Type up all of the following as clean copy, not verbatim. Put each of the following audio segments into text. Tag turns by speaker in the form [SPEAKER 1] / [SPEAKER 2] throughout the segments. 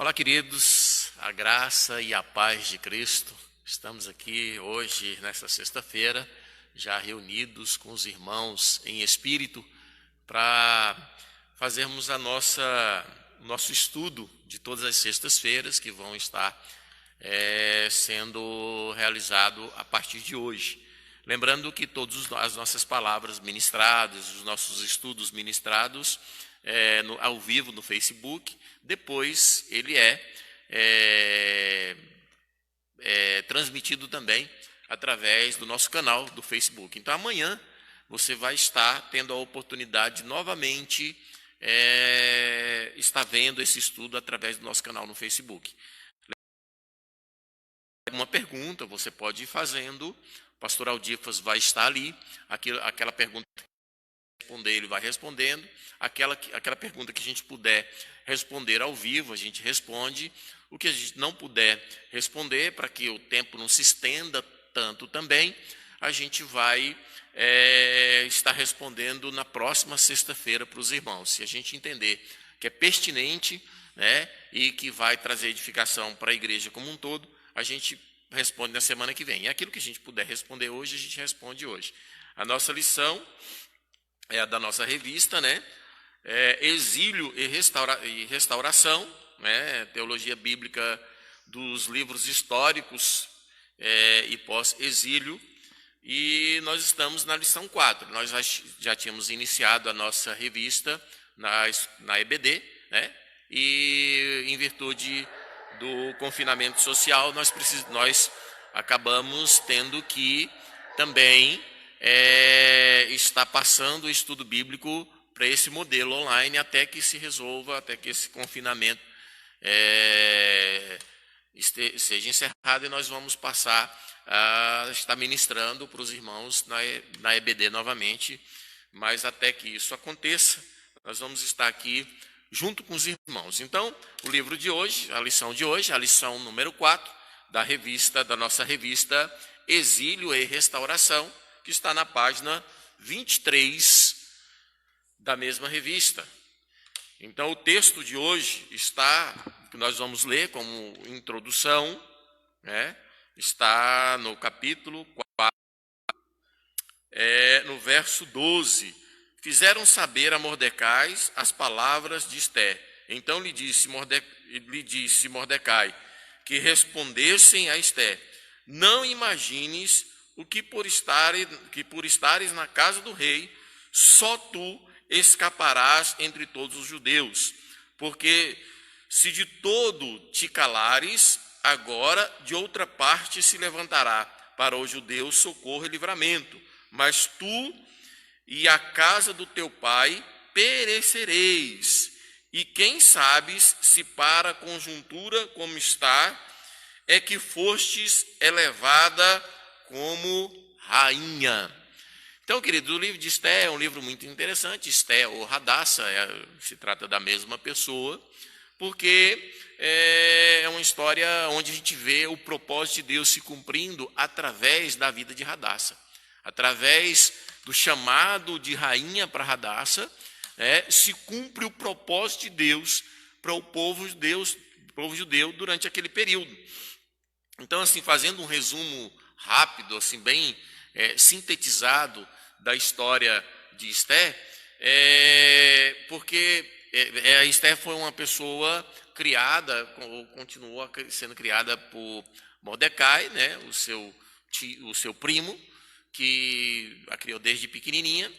[SPEAKER 1] Olá, queridos, a graça e a paz de Cristo. Estamos aqui hoje, nesta sexta-feira, já reunidos com os irmãos em espírito, para fazermos o nosso estudo de todas as sextas-feiras, que vão estar sendo realizado a partir de hoje. Lembrando que todas as nossas palavras ministradas, os nossos estudos ministrados, ao vivo no Facebook, depois ele é transmitido também através do nosso canal do Facebook. Então, amanhã você vai estar tendo a oportunidade de novamente estar vendo esse estudo através do nosso canal no Facebook. Uma pergunta, você pode ir fazendo, o pastor Aldifas vai estar ali, aquela pergunta responder, ele vai respondendo, aquela pergunta que a gente puder responder ao vivo, a gente responde, o que a gente não puder responder, para que o tempo não se estenda tanto também, a gente vai estar respondendo na próxima sexta-feira para os irmãos. Se a gente entender que é pertinente, né, e que vai trazer edificação para a igreja como um todo, a gente responde na semana que vem. E aquilo que a gente puder responder hoje, a gente responde hoje. A nossa lição é a da nossa revista, né? Exílio e Restauração, né? Teologia Bíblica dos livros históricos e pós-exílio. E nós estamos na lição 4. Nós já tínhamos iniciado a nossa revista na EBD, né? E em virtude do confinamento social, nós acabamos tendo que também está passando o estudo bíblico para esse modelo online até que se resolva, até que esse confinamento seja encerrado, e nós vamos passar a estar ministrando para os irmãos na EBD novamente, mas até que isso aconteça, nós vamos estar aqui junto com os irmãos. Então, o livro de hoje, a lição de hoje, a lição número 4 da nossa revista Exílio e Restauração, que está na página 23 da mesma revista. Então, o texto de hoje que nós vamos ler como introdução, né, está no capítulo 4, no verso 12. Fizeram saber a Mordecai as palavras de Esté. Então lhe disse Mordecai que respondessem a Esté: não imagines o que por estares na casa do rei, só tu escaparás entre todos os judeus. Porque se de todo te calares, agora de outra parte se levantará para os judeus socorro e livramento. Mas tu e a casa do teu pai perecereis. E quem sabes se para a conjuntura como está, é que fostes elevada como rainha. Então, querido, o livro de Esté é um livro muito interessante. Esté ou Radassa, se trata da mesma pessoa, porque é uma história onde a gente vê o propósito de Deus se cumprindo através da vida de Radassa. Através do chamado de rainha para Radassa, se cumpre o propósito de Deus para o povo judeu durante aquele período. Então, assim, fazendo um resumo rápido, assim, bem sintetizado da história de Esté, porque Esté foi uma pessoa criada, ou continua sendo criada por Mordecai, né, o seu primo, que a criou desde pequenininha,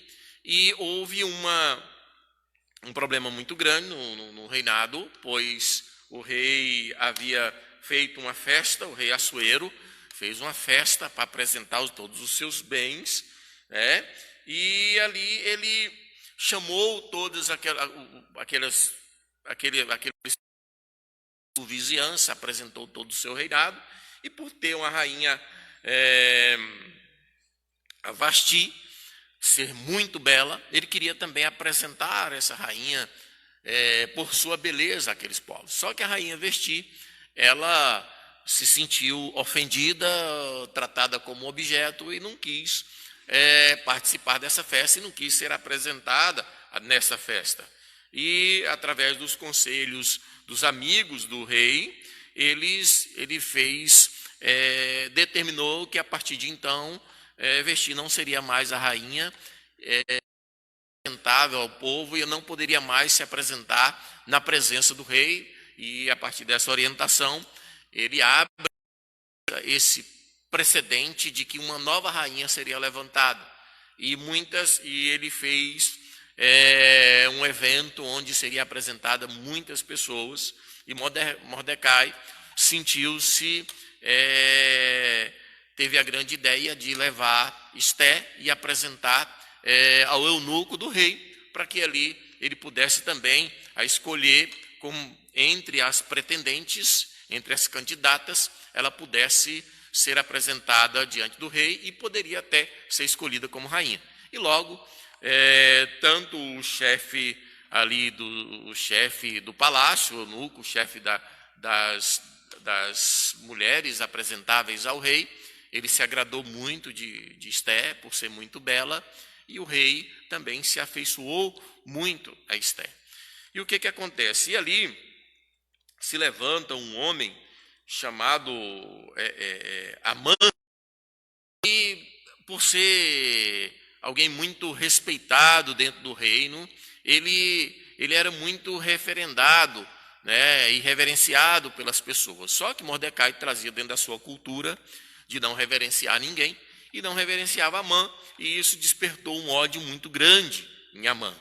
[SPEAKER 1] e houve um problema muito grande no reinado, pois o rei havia feito uma festa, o rei Assuero fez uma festa para apresentar todos os seus bens, né? E ali ele chamou todas aqueles vizinhança, apresentou todo o seu reinado, e por ter uma rainha a Vasti ser muito bela, ele queria também apresentar essa rainha por sua beleza àqueles povos. Só que a rainha Vasti, ela se sentiu ofendida, tratada como objeto, e não quis participar dessa festa, e não quis ser apresentada nessa festa. e através dos conselhos dos amigos do rei, ele determinou que a partir de então Vesti não seria mais a rainha apresentável ao povo e não poderia mais se apresentar na presença do rei, e a partir dessa orientação ele abre esse precedente de que uma nova rainha seria levantada, e ele fez um evento onde seria apresentada muitas pessoas, e Mordecai sentiu-se, teve a grande ideia de levar Esté e apresentar ao eunuco do rei, para que ali ele pudesse também escolher entre as pretendentes, entre as candidatas, ela pudesse ser apresentada diante do rei e poderia até ser escolhida como rainha. E logo, tanto o chefe ali o chefe do palácio, o eunuco, o chefe das mulheres apresentáveis ao rei, ele se agradou muito de Esté por ser muito bela, e o rei também se afeiçoou muito a Esté. E o que acontece? E ali se levanta um homem chamado Amã, e por ser alguém muito respeitado dentro do reino, ele era muito referendado, né, e reverenciado pelas pessoas. Só que Mordecai trazia dentro da sua cultura de não reverenciar ninguém, e não reverenciava Amã, e isso despertou um ódio muito grande em Amã.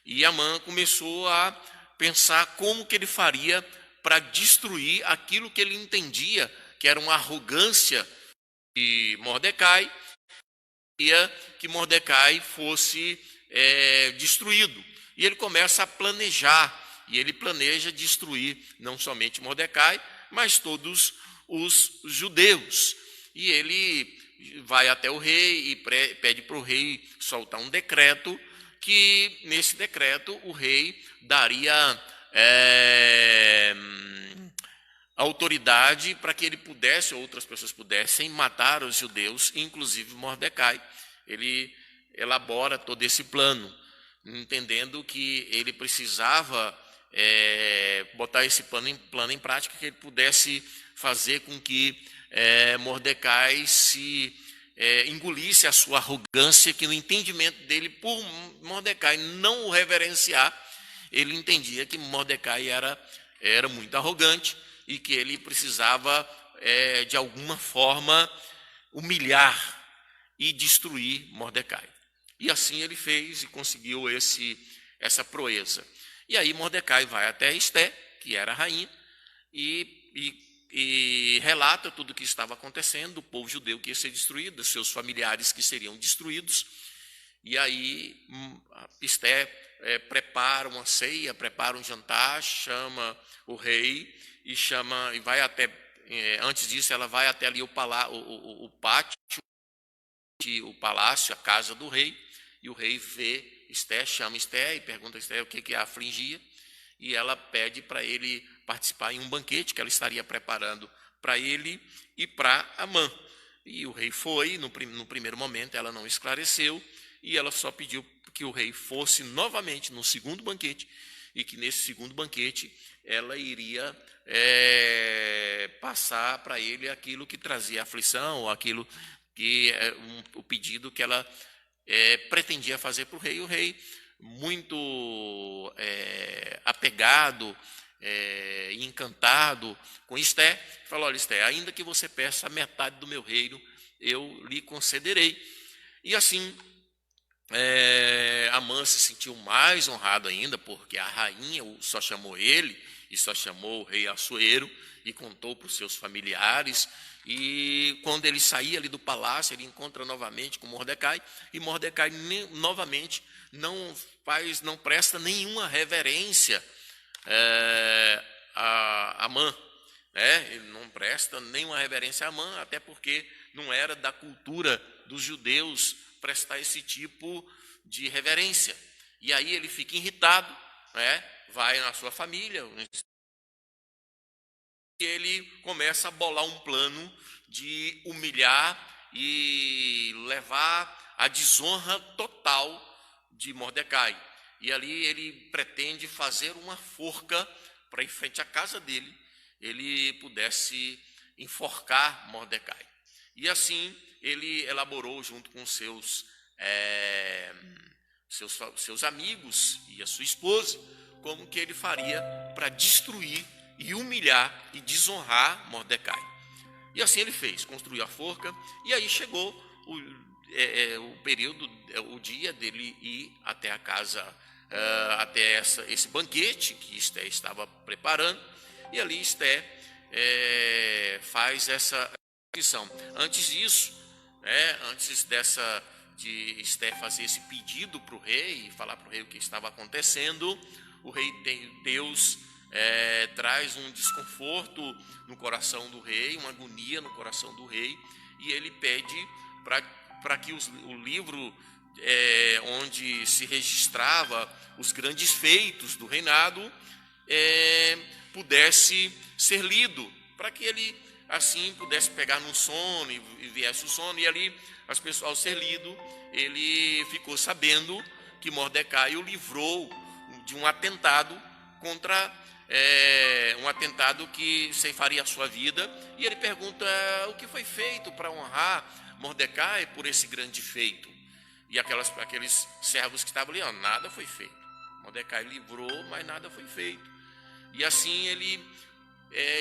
[SPEAKER 1] E Amã começou a pensar como que ele faria para destruir aquilo que ele entendia que era uma arrogância de Mordecai, e que Mordecai fosse destruído. E ele começa a planejar, e ele planeja destruir não somente Mordecai, mas todos os judeus. E ele vai até o rei e pede para o rei soltar um decreto, que nesse decreto o rei daria autoridade para que ele pudesse, ou outras pessoas pudessem, matar os judeus, inclusive Mordecai. Ele elabora todo esse plano, entendendo que ele precisava botar esse plano em prática, que ele pudesse fazer com que Mordecai engolisse a sua arrogância, que no entendimento dele, por Mordecai não o reverenciar, ele entendia que Mordecai era muito arrogante e que ele precisava, de alguma forma, humilhar e destruir Mordecai. E assim ele fez e conseguiu essa proeza. E aí Mordecai vai até Esté, que era a rainha, e relata tudo o que estava acontecendo, o povo judeu que ia ser destruído, seus familiares que seriam destruídos. E aí Esté prepara uma ceia, prepara um jantar, chama o rei e vai até, antes disso ela vai até ali o pátio, o palácio, a casa do rei, e o rei vê Esté, chama Esté e pergunta a Esté o que a afligia, e ela pede para ele participar em um banquete que ela estaria preparando para ele e para Amã. E o rei foi, no primeiro momento ela não esclareceu, e ela só pediu que o rei fosse novamente no segundo banquete, e que nesse segundo banquete ela iria passar para ele aquilo que trazia aflição, ou aquilo que o pedido que ela pretendia fazer para o rei. O rei, muito apegado e encantado com Esté, falou: olha, Esté, ainda que você peça a metade do meu reino, eu lhe concederei. E assim Amã se sentiu mais honrado ainda, porque a rainha só chamou ele e só chamou o rei Assuero e contou para os seus familiares. E quando ele saía ali do palácio, ele encontra novamente com Mordecai, e Mordecai novamente não presta nenhuma reverência a Amã, né? Ele não presta nenhuma reverência a Amã, até porque não era da cultura dos judeus prestar esse tipo de reverência. E aí ele fica irritado, né? Vai na sua família, e ele começa a bolar um plano de humilhar e levar a desonra total de Mordecai. e ali ele pretende fazer uma forca para, em frente à casa dele, ele pudesse enforcar Mordecai. E assim ele elaborou, junto com seus amigos e a sua esposa, como que ele faria para destruir e humilhar e desonrar Mordecai. E assim ele fez, construiu a forca, e aí chegou o período, o dia dele ir até a casa, até esse banquete que Esté estava preparando, e ali Esté faz essa missão. Antes disso, antes de Esté fazer esse pedido para o rei e falar para o rei o que estava acontecendo, o rei Deus traz um desconforto no coração do rei, uma agonia no coração do rei, e ele pede para que o livro onde se registrava os grandes feitos do reinado pudesse ser lido, para que ele assim pudesse pegar num sono e viesse o sono, e ali as pessoas, ao ser lido, ele ficou sabendo que Mordecai o livrou de um atentado um atentado que ceifaria a sua vida, e ele pergunta o que foi feito para honrar Mordecai por esse grande feito. E aqueles servos que estavam ali, nada foi feito. Mordecai livrou, mas nada foi feito. E assim ele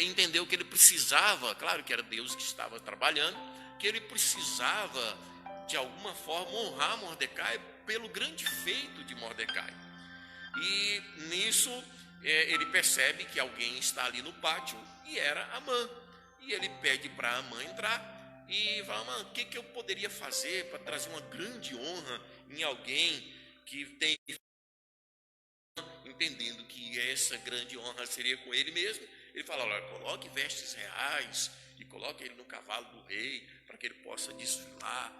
[SPEAKER 1] entendeu que ele precisava, claro que era Deus que estava trabalhando, que ele precisava de alguma forma honrar Mordecai pelo grande feito de Mordecai. E nisso ele percebe que alguém está ali no pátio, e era Amã. E ele pede para Amã entrar e fala: Amã, o que eu poderia fazer para trazer uma grande honra em alguém que tem... Entendendo que essa grande honra seria com ele mesmo, ele fala: olha, coloque vestes reais e coloque ele no cavalo do rei, para que ele possa desfilar.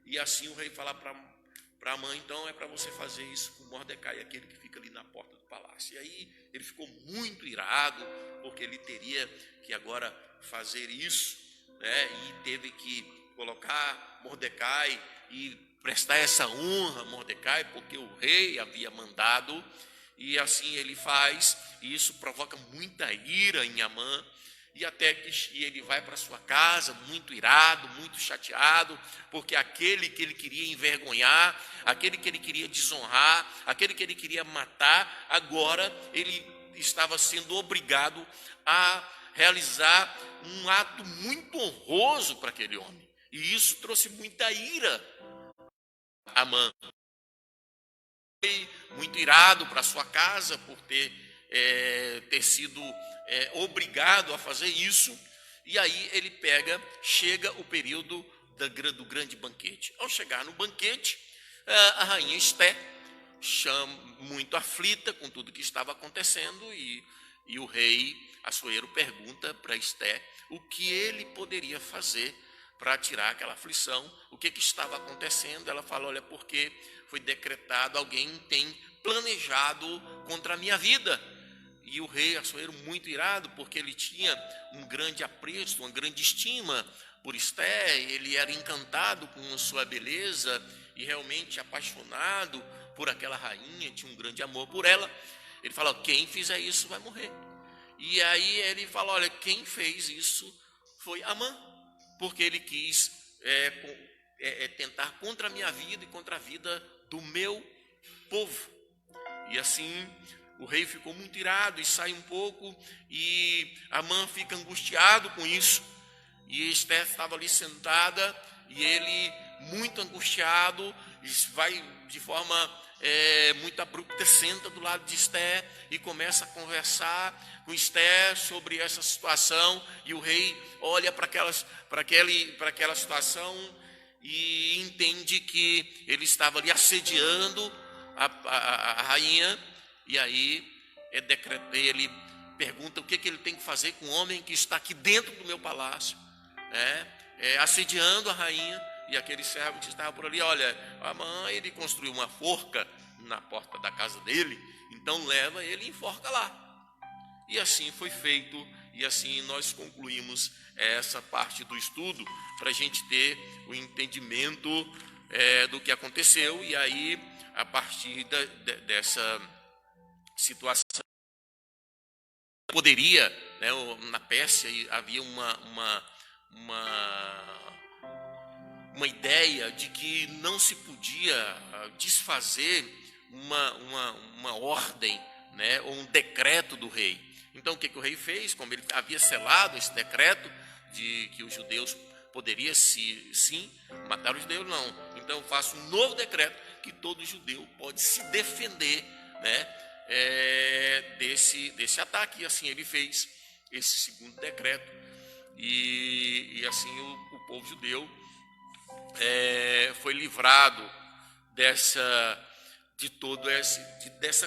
[SPEAKER 1] E assim o rei fala para Amã: então é para você fazer isso com Mordecai, aquele que fica ali na porta do palácio. E aí ele ficou muito irado, porque ele teria que agora fazer isso, e teve que colocar Mordecai e prestar essa honra a Mordecai, porque o rei havia mandado. E assim ele faz, e isso provoca muita ira em Amã, e até que ele vai para sua casa muito irado, muito chateado, porque aquele que ele queria envergonhar, aquele que ele queria desonrar, aquele que ele queria matar, agora ele estava sendo obrigado a realizar um ato muito honroso para aquele homem. E isso trouxe muita ira a Amã. Muito irado para sua casa por ter sido obrigado a fazer isso. E aí ele chega o período do grande banquete. Ao chegar no banquete, a rainha Esté, muito aflita com tudo que estava acontecendo, e o rei Assuero pergunta para Esté o que ele poderia fazer para tirar aquela aflição, o que estava acontecendo. Ela fala: olha, porque foi decretado, alguém tem planejado contra a minha vida. E o rei Assuero, muito irado, porque ele tinha um grande apreço, uma grande estima por Esté, ele era encantado com sua beleza e realmente apaixonado por aquela rainha, tinha um grande amor por ela. Ele fala: quem fizer isso vai morrer. E aí ele fala: olha, quem fez isso foi Amã, porque ele quis tentar contra a minha vida e contra a vida do meu povo. E assim o rei ficou muito irado e sai um pouco, e Amã fica angustiado com isso. E Esté estava ali sentada, e ele, muito angustiado, vai de forma muito abrupta, senta do lado de Esté e começa a conversar com Esté sobre essa situação. E o rei olha para aquela situação e entende que ele estava ali assediando a rainha. E aí ele pergunta o que ele tem que fazer com o homem que está aqui dentro do meu palácio, assediando a rainha. E aquele servo que estava por ali: olha, Amã, ele construiu uma forca na porta da casa dele, então leva ele e enforca lá. E assim foi feito, e assim nós concluímos essa parte do estudo, para a gente ter o entendimento do que aconteceu. E aí, a partir dessa situação, poderia, né, na Pérsia havia uma ideia de que não se podia desfazer uma ordem, né, ou um decreto do rei. Então, o que o rei fez? Como ele havia selado esse decreto de que os judeus poderiam sim matar os judeus, não. Então, eu faço um novo decreto que todo judeu pode se defender, né, desse ataque. E assim ele fez esse segundo decreto. E assim o povo judeu foi livrado dessa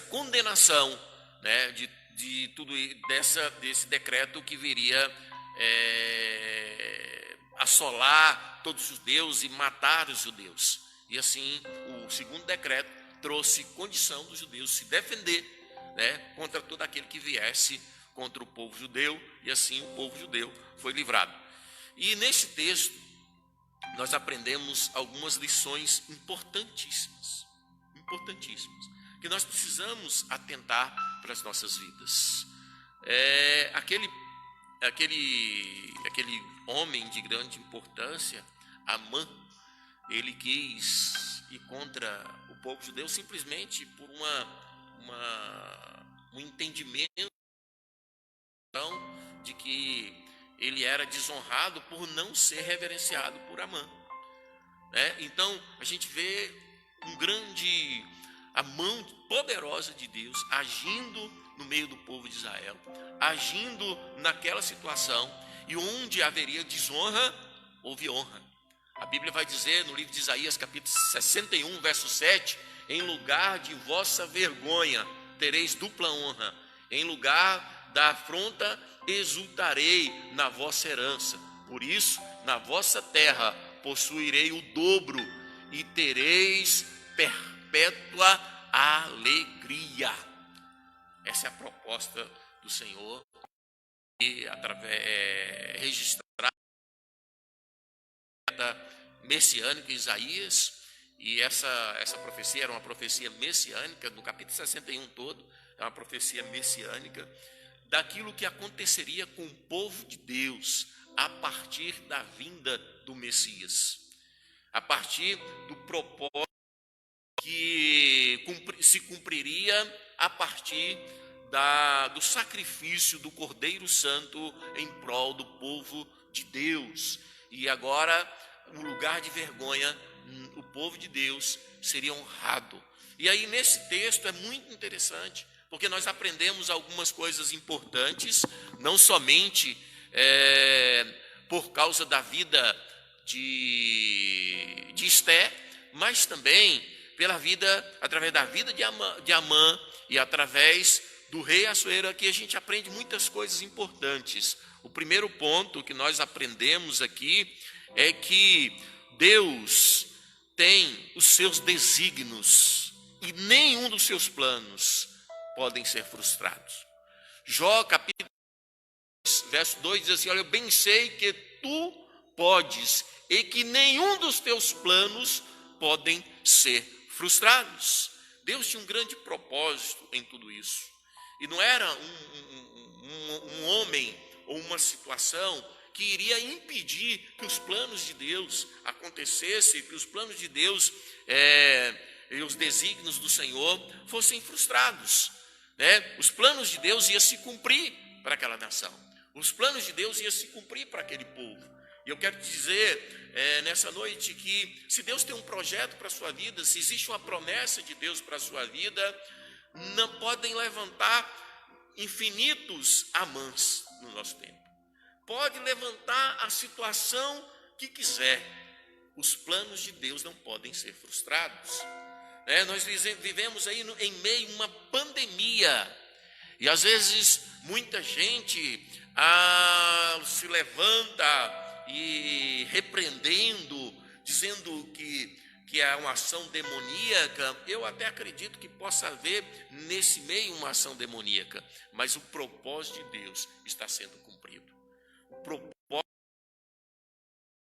[SPEAKER 1] condenação, né, desse decreto que viria assolar todos os judeus e matar os judeus. E assim o segundo decreto trouxe condição dos judeus se defender, né, contra todo aquele que viesse contra o povo judeu, e assim o povo judeu foi livrado. E nesse texto nós aprendemos algumas lições importantíssimas, que nós precisamos atentar para as nossas vidas. Aquele homem de grande importância, Amã, ele quis ir contra o povo judeu simplesmente por um entendimento de que ele era desonrado por não ser reverenciado por Amã. Então, a gente vê a mão poderosa de Deus agindo no meio do povo de Israel, agindo naquela situação, e onde haveria desonra, houve honra. A Bíblia vai dizer no livro de Isaías, capítulo 61, verso 7, em lugar de vossa vergonha tereis dupla honra, em lugar da afronta exultarei na vossa herança. Por isso, na vossa terra possuirei o dobro e tereis perpétua alegria. Essa é a proposta do Senhor, e registrada messiânica em Isaías. E essa profecia era uma profecia messiânica, no capítulo 61 todo, é uma profecia messiânica daquilo que aconteceria com o povo de Deus a partir da vinda do Messias, a partir do propósito que se cumpriria a partir do sacrifício do Cordeiro Santo em prol do povo de Deus. E agora, no lugar de vergonha, o povo de Deus seria honrado. E aí, nesse texto é muito interessante, porque nós aprendemos algumas coisas importantes, não somente por causa da vida de Esté, mas também através da vida de Amã e através do rei Assuero. Aqui a gente aprende muitas coisas importantes. O primeiro ponto que nós aprendemos aqui é que Deus tem os seus desígnios e nenhum dos seus planos podem ser frustrados. Jó, capítulo 2, verso 2, diz assim: olha, eu bem sei que tu podes e que nenhum dos teus planos podem ser frustrados. Deus tinha um grande propósito em tudo isso. E não era um homem ou uma situação que iria impedir que os planos de Deus acontecessem, que os planos de Deus e os desígnios do Senhor fossem frustrados. Os planos de Deus iam se cumprir para aquela nação. Os planos de Deus iam se cumprir para aquele povo. E eu quero te dizer nessa noite que se Deus tem um projeto para a sua vida, se existe uma promessa de Deus para a sua vida, não podem levantar infinitos Amãs no nosso tempo. Pode levantar a situação que quiser. Os planos de Deus não podem ser frustrados. Nós vivemos aí em meio a uma pandemia. E às vezes muita gente se levanta e repreendendo, dizendo que é uma ação demoníaca. Eu até acredito que possa haver nesse meio uma ação demoníaca, mas o propósito de Deus está sendo cumprido. O propósito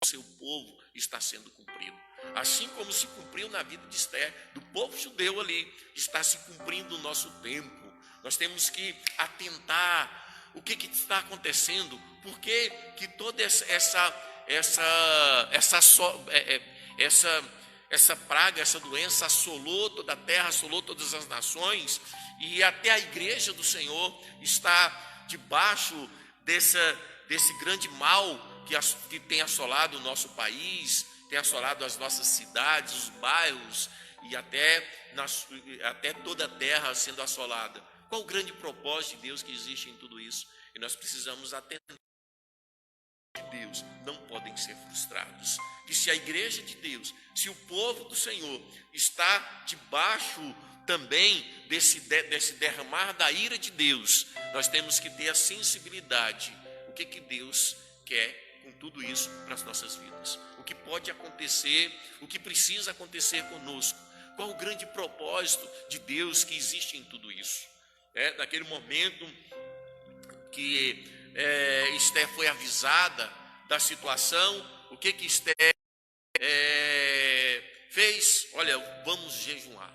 [SPEAKER 1] do seu povo está sendo cumprido. Assim como se cumpriu na vida de Esther, do povo judeu ali, está se cumprindo o nosso tempo. Nós temos que atentar o que está acontecendo, por que toda essa praga, essa doença assolou toda a terra, assolou todas as nações, e até a igreja do Senhor está debaixo desse grande mal que tem assolado o nosso país, tem assolado as nossas cidades, os bairros, e até toda a terra sendo assolada. Qual o grande propósito de Deus que existe em tudo isso? E nós precisamos atender de Deus, não podem ser frustrados. Que se a igreja de Deus, se o povo do Senhor está debaixo também desse derramar da ira de Deus, nós temos que ter a sensibilidade. O que Deus quer com tudo isso para as nossas vidas? O que pode acontecer, o que precisa acontecer conosco? Qual o grande propósito de Deus que existe em tudo isso? Naquele momento que Esther foi avisada da situação, o que Esther fez? Olha, vamos jejuar,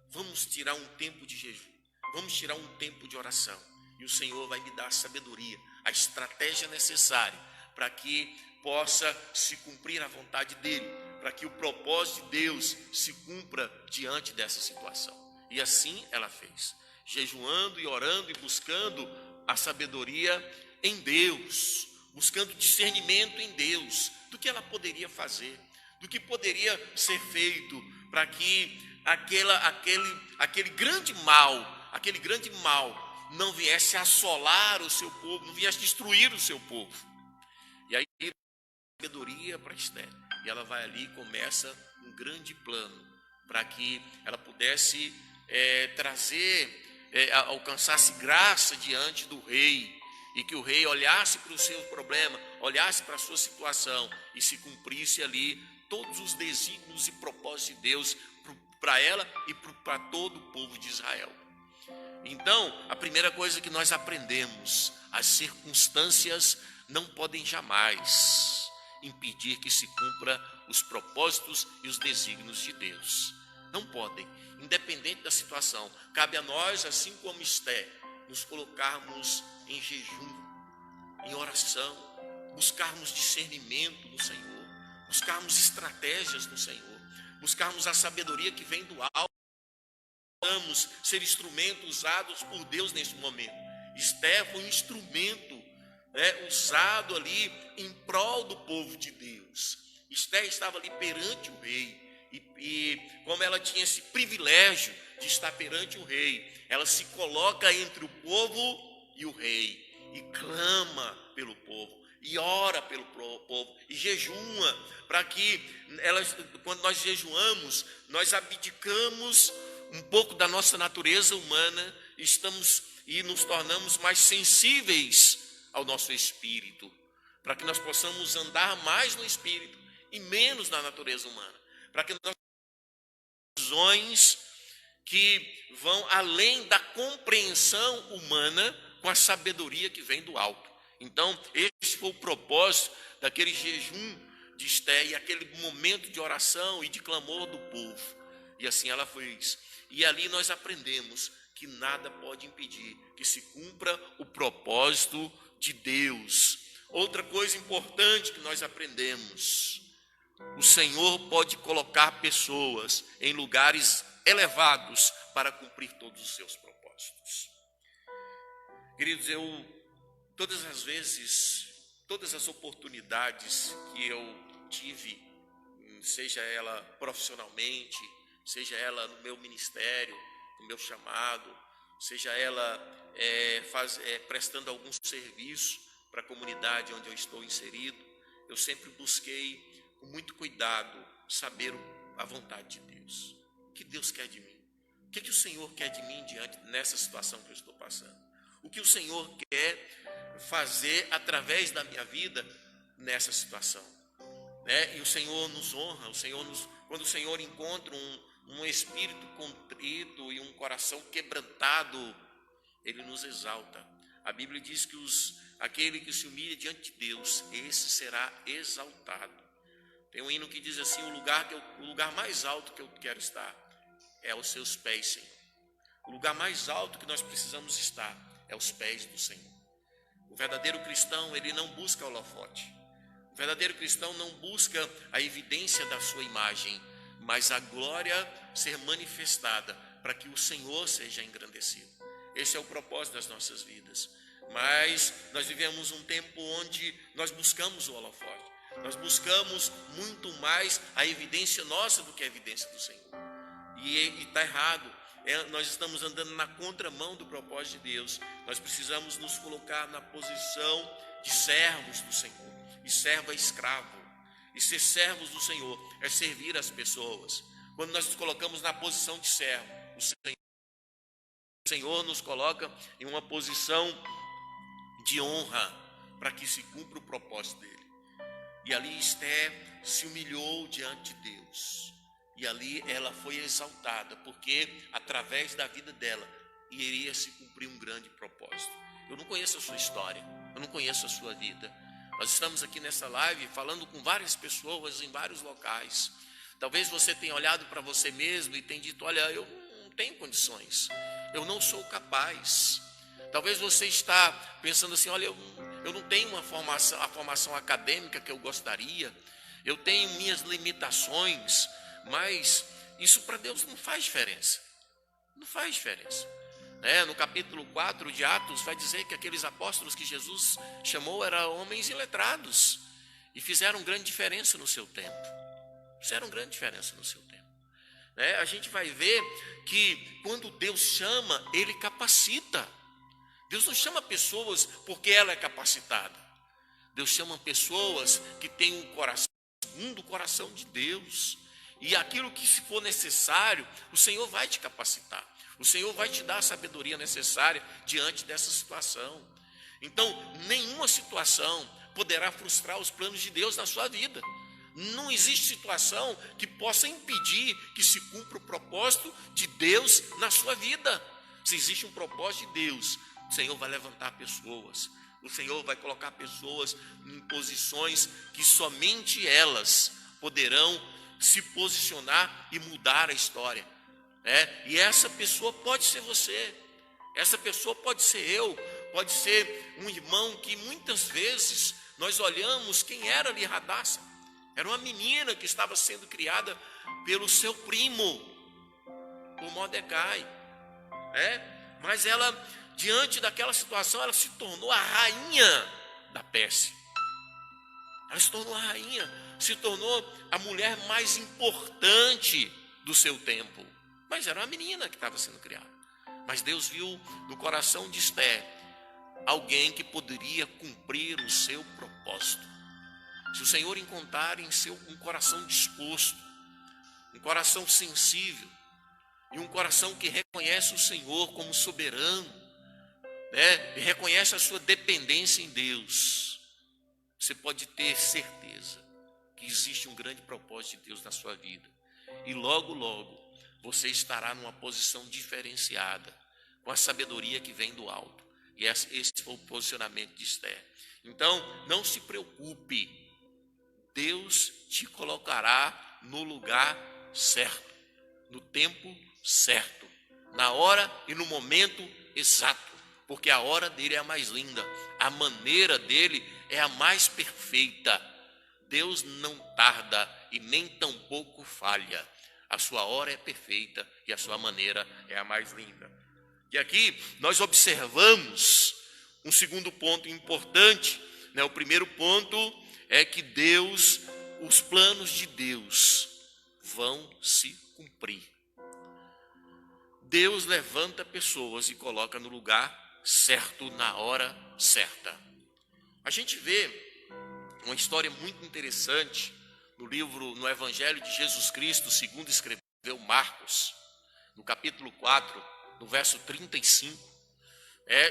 [SPEAKER 1] vamos tirar um tempo de jejum, vamos tirar um tempo de oração, e o Senhor vai me dar a sabedoria, a estratégia necessária para que possa se cumprir a vontade dEle, para que o propósito de Deus se cumpra diante dessa situação. E assim ela fez, jejuando e orando e buscando a sabedoria em Deus, buscando discernimento em Deus, do que ela poderia fazer, do que poderia ser feito para que aquele grande mal não viesse assolar o seu povo, não viesse destruir o seu povo. E aí, sabedoria para Esther, e ela vai ali e começa um grande plano para que ela pudesse alcançasse graça diante do rei, e que o rei olhasse para o seu problema, olhasse para a sua situação e se cumprisse ali todos os desígnios e propósitos de Deus para ela e para todo o povo de Israel. Então, a primeira coisa que nós aprendemos, as circunstâncias não podem jamais impedir que se cumpra os propósitos e os desígnios de Deus. Não podem, independente da situação. Cabe a nós, assim como Esther, nos colocarmos em jejum, em oração, buscarmos discernimento no Senhor, buscarmos estratégias no Senhor, buscarmos a sabedoria que vem do alto. Vamos ser instrumentos usados por Deus nesse momento. Esther foi um instrumento usado ali em prol do povo de Deus. Esther estava ali perante o rei, e como ela tinha esse privilégio de estar perante o rei, ela se coloca entre o povo e o rei, e clama pelo povo, e ora pelo povo, e jejua, para que quando nós jejuamos, nós abdicamos um pouco da nossa natureza humana, e nos tornamos mais sensíveis ao nosso espírito, para que nós possamos andar mais no espírito e menos na natureza humana, para que nós tenhamos visões que vão além da compreensão humana com a sabedoria que vem do alto. Então, esse foi o propósito daquele jejum de Esther e aquele momento de oração e de clamor do povo. E assim ela fez. E ali nós aprendemos que nada pode impedir que se cumpra o propósito de Deus. Outra coisa importante que nós aprendemos: o Senhor pode colocar pessoas em lugares elevados para cumprir todos os seus propósitos. Queridos, todas as vezes, todas as oportunidades que eu tive, seja ela profissionalmente, seja ela no meu ministério, no meu chamado, seja ela prestando algum serviço para a comunidade onde eu estou inserido, eu sempre busquei com muito cuidado saber a vontade de Deus. O que Deus quer de mim? O que o Senhor quer de mim nessa situação que eu estou passando? O que o Senhor quer fazer através da minha vida nessa situação? E o Senhor nos honra, quando o Senhor encontra um espírito contrito e um coração quebrantado, Ele nos exalta. A Bíblia diz que aquele que se humilha diante de Deus, esse será exaltado. Tem um hino que diz assim: o lugar mais alto que eu quero estar é aos seus pés, Senhor. O lugar mais alto que nós precisamos estar é aos pés do Senhor. O verdadeiro cristão, ele não busca holofote. O verdadeiro cristão não busca a evidência da sua imagem, mas a glória ser manifestada para que o Senhor seja engrandecido. Esse é o propósito das nossas vidas. Mas nós vivemos um tempo onde nós buscamos o holofote. Nós buscamos muito mais a evidência nossa do que a evidência do Senhor. E está errado. Nós estamos andando na contramão do propósito de Deus. Nós precisamos nos colocar na posição de servos do Senhor. E servo é escravo. E ser servos do Senhor é servir as pessoas. Quando nós nos colocamos na posição de servo, o Senhor nos coloca em uma posição de honra para que se cumpra o propósito dele. E ali Esther se humilhou diante de Deus. E ali ela foi exaltada, porque através da vida dela iria se cumprir um grande propósito. Eu não conheço a sua história, eu não conheço a sua vida. Nós estamos aqui nessa live falando com várias pessoas em vários locais. Talvez você tenha olhado para você mesmo e tenha dito: olha, eu não tenho condições, eu não sou capaz. Talvez você está pensando assim: olha, eu não tenho a formação acadêmica que eu gostaria, eu tenho minhas limitações, mas isso para Deus não faz diferença. Não faz diferença. No capítulo 4 de Atos vai dizer que aqueles apóstolos que Jesus chamou eram homens iletrados e fizeram grande diferença no seu tempo. Fizeram grande diferença no seu tempo. A gente vai ver que quando Deus chama, Ele capacita. Deus não chama pessoas porque ela é capacitada. Deus chama pessoas que têm um coração segundo o coração de Deus. E aquilo que se for necessário, o Senhor vai te capacitar. O Senhor vai te dar a sabedoria necessária diante dessa situação. Então, nenhuma situação poderá frustrar os planos de Deus na sua vida. Não existe situação que possa impedir que se cumpra o propósito de Deus na sua vida. Se existe um propósito de Deus, o Senhor vai levantar pessoas. O Senhor vai colocar pessoas em posições que somente elas poderão se posicionar e mudar a história. E essa pessoa pode ser você, essa pessoa pode ser eu, pode ser um irmão que muitas vezes nós olhamos quem era ali Radassa. Era uma menina que estava sendo criada pelo seu primo, por Mordecai. Mas ela, diante daquela situação, ela se tornou a rainha da Pérsia. Ela se tornou a rainha, se tornou a mulher mais importante do seu tempo. Mas era uma menina que estava sendo criada. Mas Deus viu no coração de Esther alguém que poderia cumprir o seu propósito. Se o Senhor encontrar em seu um coração disposto, um coração sensível, e um coração que reconhece o Senhor como soberano, e reconhece a sua dependência em Deus, você pode ter certeza que existe um grande propósito de Deus na sua vida. E logo, logo, você estará numa posição diferenciada, com a sabedoria que vem do alto. E esse foi o posicionamento de Esther. Então, não se preocupe, Deus te colocará no lugar certo, no tempo certo, na hora e no momento exato, porque a hora dele é a mais linda, a maneira dele é a mais perfeita. Deus não tarda e nem tampouco falha. A sua hora é perfeita e a sua maneira é a mais linda. E aqui nós observamos um segundo ponto importante. O primeiro ponto é que Deus, os planos de Deus vão se cumprir. Deus levanta pessoas e coloca no lugar certo, na hora certa. A gente vê uma história muito interessante no Evangelho de Jesus Cristo, segundo escreveu Marcos, no capítulo 4, no verso 35.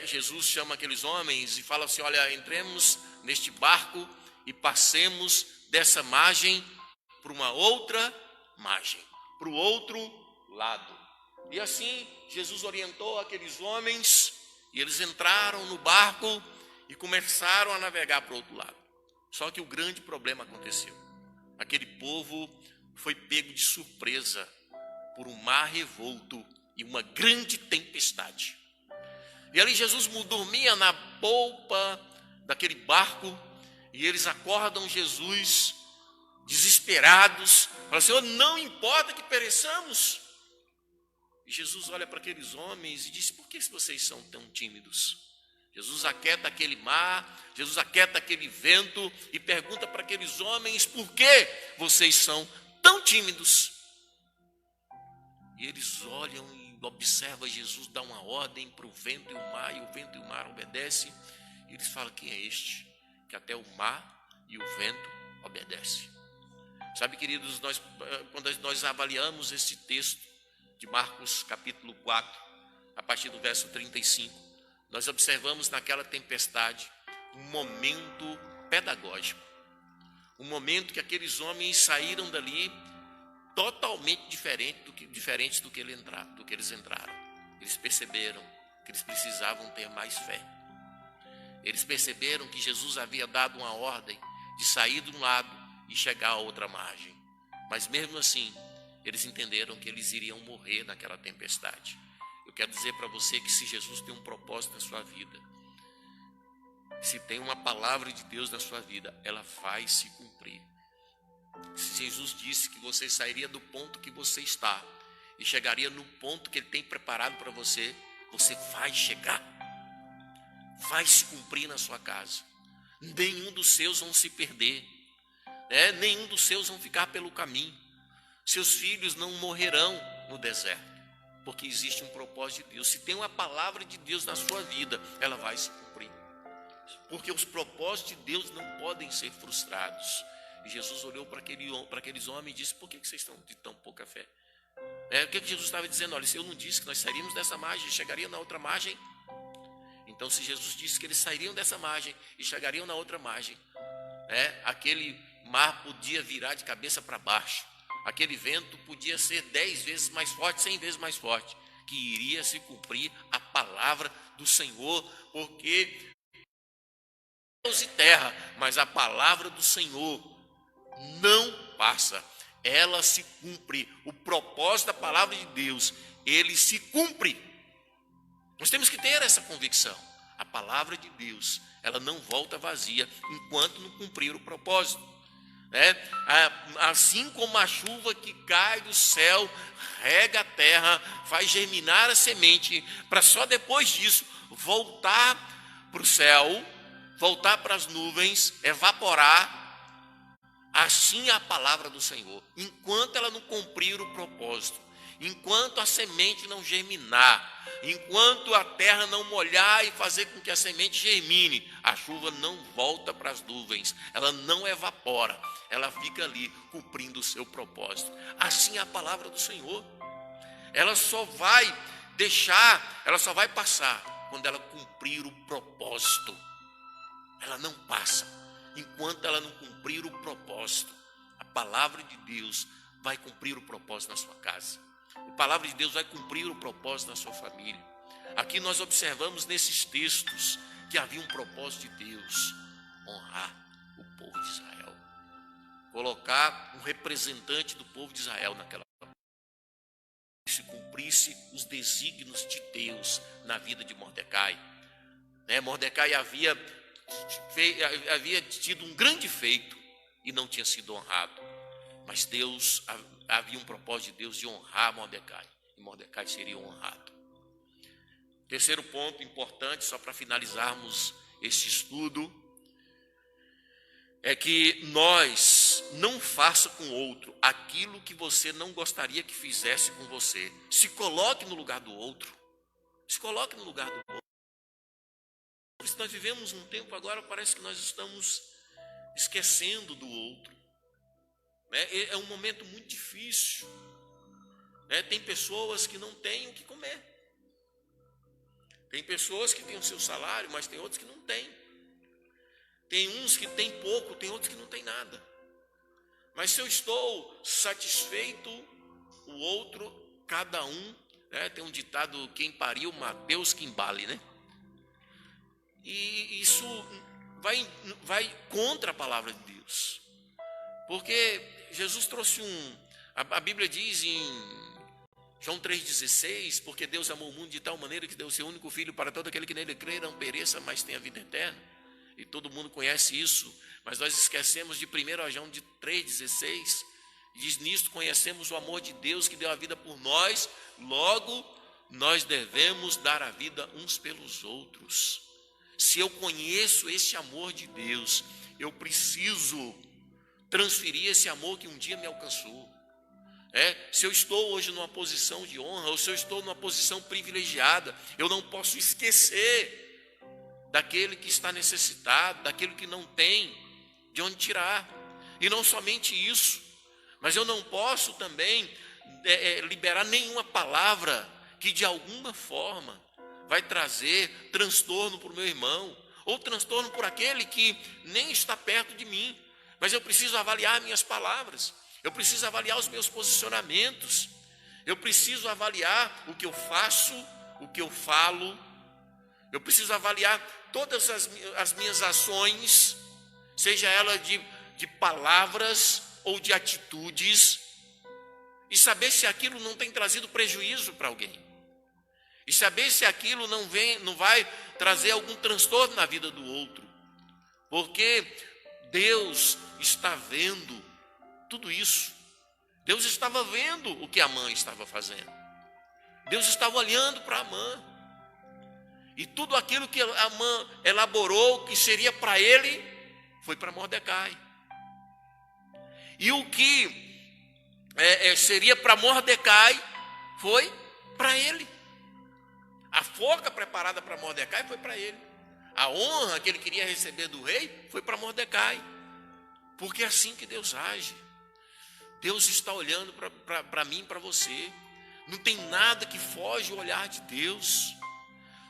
[SPEAKER 1] Jesus chama aqueles homens e fala assim: olha, entremos neste barco e passemos dessa margem para uma outra margem, para o outro lado. E assim Jesus orientou aqueles homens e eles entraram no barco e começaram a navegar para o outro lado. Só que o grande problema aconteceu. Aquele povo foi pego de surpresa por um mar revolto e uma grande tempestade. E ali Jesus dormia na polpa daquele barco, e eles acordam Jesus desesperados, falam: Senhor, não importa que pereçamos. E Jesus olha para aqueles homens e diz: por que vocês são tão tímidos? Jesus aquieta aquele mar, Jesus aquieta aquele vento e pergunta para aqueles homens: por que vocês são tão tímidos? E eles olham e observam Jesus dar uma ordem para o vento e o vento e o mar obedecem. E eles falam: quem é este que até o mar e o vento obedecem? Sabe, queridos, quando nós avaliamos esse texto de Marcos capítulo 4, a partir do verso 35, nós observamos naquela tempestade um momento pedagógico, um momento que aqueles homens saíram dali totalmente diferentes do que eles entraram. Eles perceberam que eles precisavam ter mais fé. Eles perceberam que Jesus havia dado uma ordem de sair de um lado e chegar a outra margem. Mas mesmo assim, eles entenderam que eles iriam morrer naquela tempestade. Eu quero dizer para você que se Jesus tem um propósito na sua vida, se tem uma palavra de Deus na sua vida, ela vai se cumprir. Se Jesus disse que você sairia do ponto que você está e chegaria no ponto que Ele tem preparado para você, você vai chegar. Vai se cumprir na sua casa. Nenhum dos seus vão se perder, nenhum dos seus vão ficar pelo caminho. Seus filhos não morrerão no deserto, porque existe um propósito de Deus. Se tem uma palavra de Deus na sua vida, ela vai se cumprir, porque os propósitos de Deus não podem ser frustrados. E Jesus olhou para aqueles homens e disse: por que vocês estão de tão pouca fé? O que Jesus estava dizendo? Olha, se eu não disse que nós sairíamos dessa margem e chegaríamos na outra margem, então se Jesus disse que eles sairiam dessa margem e chegariam na outra margem, aquele mar podia virar de cabeça para baixo, aquele vento podia ser 10 vezes mais forte, 100 vezes mais forte, que iria se cumprir a palavra do Senhor, porque céus e terra, mas a palavra do Senhor não passa, ela se cumpre. O propósito da palavra de Deus, ele se cumpre. Nós temos que ter essa convicção. A palavra de Deus, ela não volta vazia enquanto não cumprir o propósito. Assim como a chuva que cai do céu, rega a terra, faz germinar a semente, para só depois disso voltar para o céu, voltar para as nuvens, evaporar. Assim é a palavra do Senhor. Enquanto ela não cumprir o propósito, enquanto a semente não germinar, enquanto a terra não molhar e fazer com que a semente germine, a chuva não volta para as nuvens, ela não evapora, ela fica ali cumprindo o seu propósito. Assim é a palavra do Senhor. Ela só vai passar quando ela cumprir o propósito. Ela não passa enquanto ela não cumprir o propósito. A palavra de Deus vai cumprir o propósito na sua casa. A palavra de Deus vai cumprir o propósito na sua família. Aqui nós observamos nesses textos que havia um propósito de Deus: honrar o povo de Israel, colocar um representante do povo de Israel naquela se cumprisse os desígnios de Deus na vida de Mordecai. Mordecai havia tido um grande feito e não tinha sido honrado, mas havia um propósito de Deus de honrar Mordecai, e Mordecai seria honrado. Terceiro ponto importante, só para finalizarmos este estudo, é que nós não faça com o outro aquilo que você não gostaria que fizesse com você. Se coloque no lugar do outro. Se coloque no lugar do outro. Se nós vivemos um tempo agora, parece que nós estamos esquecendo do outro. É um momento muito difícil. Tem pessoas que não têm o que comer. Tem pessoas que têm o seu salário, mas tem outros que não têm. Tem uns que têm pouco, tem outros que não têm nada. Mas se eu estou satisfeito, o outro, cada um, tem um ditado: quem pariu, Deus que embale, E isso vai contra a palavra de Deus. Porque Jesus trouxe a Bíblia diz em João 3,16, porque Deus amou o mundo de tal maneira que deu o seu único filho para todo aquele que nele crê, não pereça, mas tenha vida eterna. E todo mundo conhece isso, mas nós esquecemos de 1 João 3,16, diz: nisto conhecemos o amor de Deus que deu a vida por nós, logo nós devemos dar a vida uns pelos outros. Se eu conheço esse amor de Deus, eu preciso transferir esse amor que um dia me alcançou. Se eu estou hoje numa posição de honra, ou se eu estou numa posição privilegiada, eu não posso esquecer daquele que está necessitado, daquele que não tem de onde tirar. E não somente isso, mas eu não posso também liberar nenhuma palavra que de alguma forma vai trazer transtorno para o meu irmão, ou transtorno por aquele que nem está perto de mim. Mas eu preciso avaliar minhas palavras, eu preciso avaliar os meus posicionamentos, eu preciso avaliar o que eu faço, o que eu falo, eu preciso avaliar todas as minhas ações, seja ela de palavras ou de atitudes, e saber se aquilo não tem trazido prejuízo para alguém, e saber se aquilo não vai trazer algum transtorno na vida do outro, porque Deus está vendo tudo isso. Deus estava vendo o que Amã estava fazendo. Deus estava olhando para Amã. E tudo aquilo que Amã elaborou que seria para ele, foi para Mordecai. E o que seria para Mordecai, foi para ele. A forca preparada para Mordecai foi para ele. A honra que ele queria receber do rei foi para Mordecai. Porque é assim que Deus age. Deus está olhando para mim e para você. Não tem nada que foge ao olhar de Deus.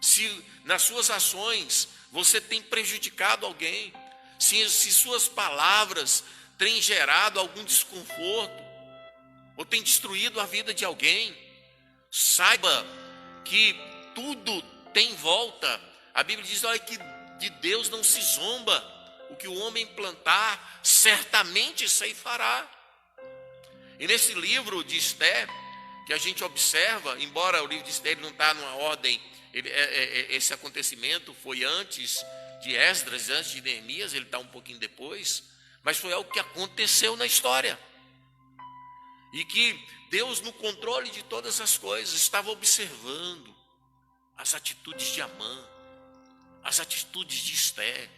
[SPEAKER 1] Se nas suas ações você tem prejudicado alguém, se suas palavras têm gerado algum desconforto, ou têm destruído a vida de alguém, saiba que tudo tem volta. A Bíblia diz: olha, que de Deus não se zomba. O que o homem plantar, certamente ceifará. E nesse livro de Esté, que a gente observa, embora o livro de Esté não está numa ordem, esse acontecimento foi antes de Esdras, antes de Neemias, ele está um pouquinho depois, mas foi algo que aconteceu na história. E que Deus, no controle de todas as coisas, estava observando as atitudes de Amã, as atitudes de Esté,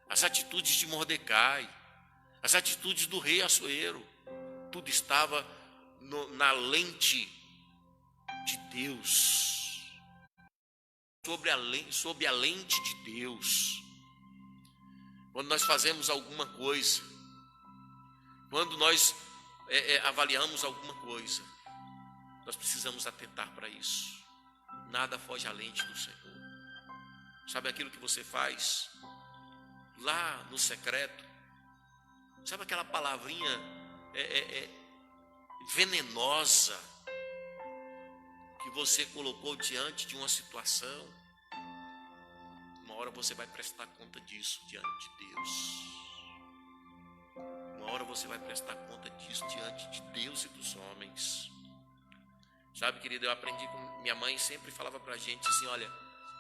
[SPEAKER 1] as atitudes de Mordecai, as atitudes do rei Assuero. Tudo estava na lente de Deus, sob a lente de Deus. Quando nós fazemos alguma coisa, quando nós avaliamos alguma coisa, nós precisamos atentar para isso. Nada foge à lente do Senhor. Sabe aquilo que você faz lá no secreto? Sabe aquela palavrinha venenosa que você colocou diante de uma situação? Uma hora você vai prestar conta disso diante de Deus. Uma hora você vai prestar conta disso diante de Deus e dos homens. Sabe, querido, eu aprendi com minha mãe, sempre falava para a gente assim: olha,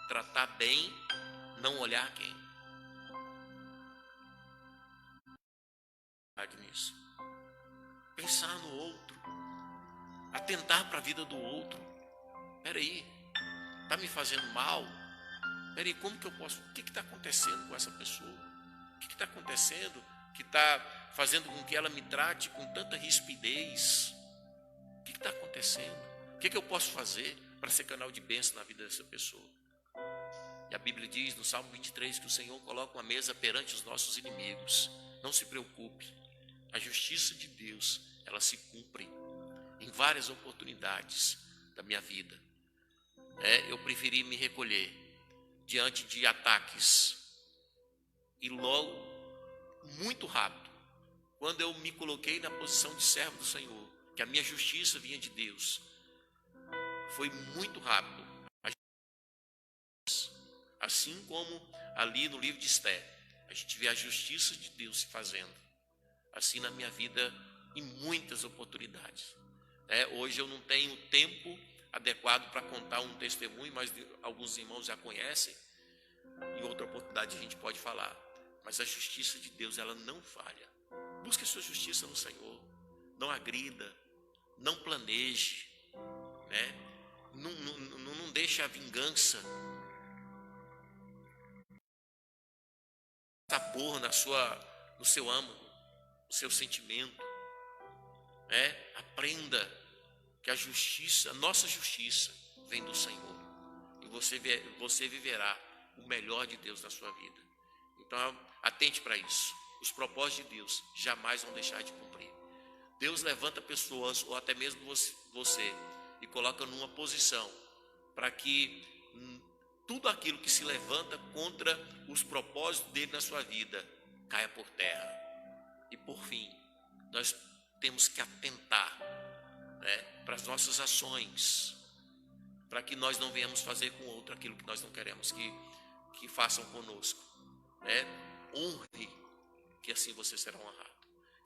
[SPEAKER 1] tratar bem, não olhar quem. Nisso. Pensar no outro, atentar para a vida do outro. Peraí, está me fazendo mal? Peraí, como que eu posso? O que está acontecendo com essa pessoa? O que está acontecendo que está fazendo com que ela me trate com tanta rispidez? O que está acontecendo? O que eu posso fazer para ser canal de bênção na vida dessa pessoa? E a Bíblia diz no Salmo 23 que o Senhor coloca uma mesa perante os nossos inimigos. Não se preocupe. A justiça de Deus, ela se cumpre em várias oportunidades da minha vida. Eu preferi me recolher diante de ataques. E logo, muito rápido, quando eu me coloquei na posição de servo do Senhor, que a minha justiça vinha de Deus, foi muito rápido. Assim como ali no livro de Esther, a gente vê a justiça de Deus se fazendo. Assim na minha vida, em muitas oportunidades. Hoje eu não tenho tempo adequado para contar um testemunho, mas alguns irmãos já conhecem. Em outra oportunidade a gente pode falar. Mas a justiça de Deus, ela não falha. Busque a sua justiça no Senhor. Não agrida, não planeje, não deixe a vingança sabor no seu âmago, no seu sentimento. Aprenda que a nossa justiça vem do Senhor. E você viverá o melhor de Deus na sua vida. Então, atente para isso. Os propósitos de Deus jamais vão deixar de cumprir. Deus levanta pessoas, ou até mesmo você, e coloca numa posição para que tudo aquilo que se levanta contra os propósitos dele na sua vida caia por terra. E por fim, nós temos que atentar para as nossas ações, para que nós não venhamos fazer com outro aquilo que nós não queremos que façam conosco. Honre, que assim você será honrado.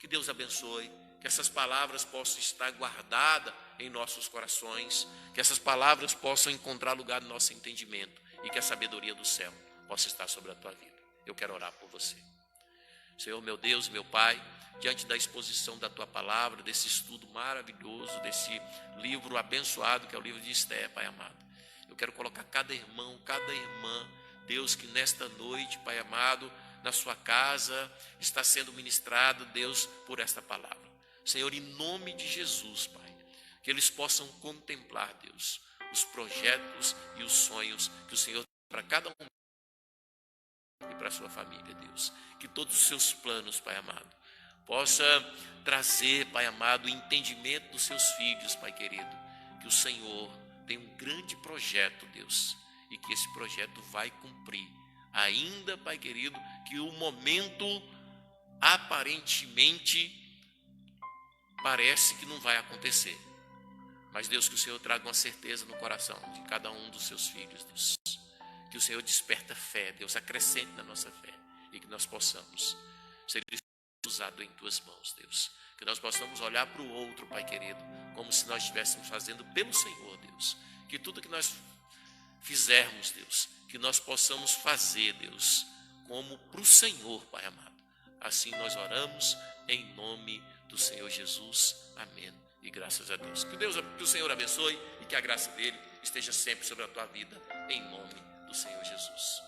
[SPEAKER 1] Que Deus abençoe, que essas palavras possam estar guardadas em nossos corações, que essas palavras possam encontrar lugar no nosso entendimento e que a sabedoria do céu possa estar sobre a tua vida. Eu quero orar por você. Senhor, meu Deus, meu Pai, diante da exposição da tua palavra, desse estudo maravilhoso, desse livro abençoado que é o livro de Esther, Pai amado, eu quero colocar cada irmão, cada irmã, Deus, que nesta noite, Pai amado, na sua casa está sendo ministrado, Deus, por esta palavra. Senhor, em nome de Jesus, Pai, que eles possam contemplar, Deus, os projetos e os sonhos que o Senhor tem para cada um e para a sua família, Deus. Que todos os seus planos, Pai amado, possa trazer, Pai amado, o entendimento dos seus filhos, Pai querido, que o Senhor tem um grande projeto, Deus, e que esse projeto vai cumprir. Ainda, Pai querido, que o momento aparentemente parece que não vai acontecer. Mas, Deus, que o Senhor traga uma certeza no coração de cada um dos seus filhos, Deus. Que o Senhor desperta fé, Deus, acrescente na nossa fé. E que nós possamos ser usados em tuas mãos, Deus. Que nós possamos olhar para o outro, Pai querido, como se nós estivéssemos fazendo pelo Senhor, Deus. Que tudo que nós fizermos, Deus, que nós possamos fazer, Deus, como para o Senhor, Pai amado. Assim nós oramos em nome do Senhor Jesus. Amém. E graças a Deus. Que o Senhor abençoe e que a graça dele esteja sempre sobre a tua vida, em nome do Senhor Jesus.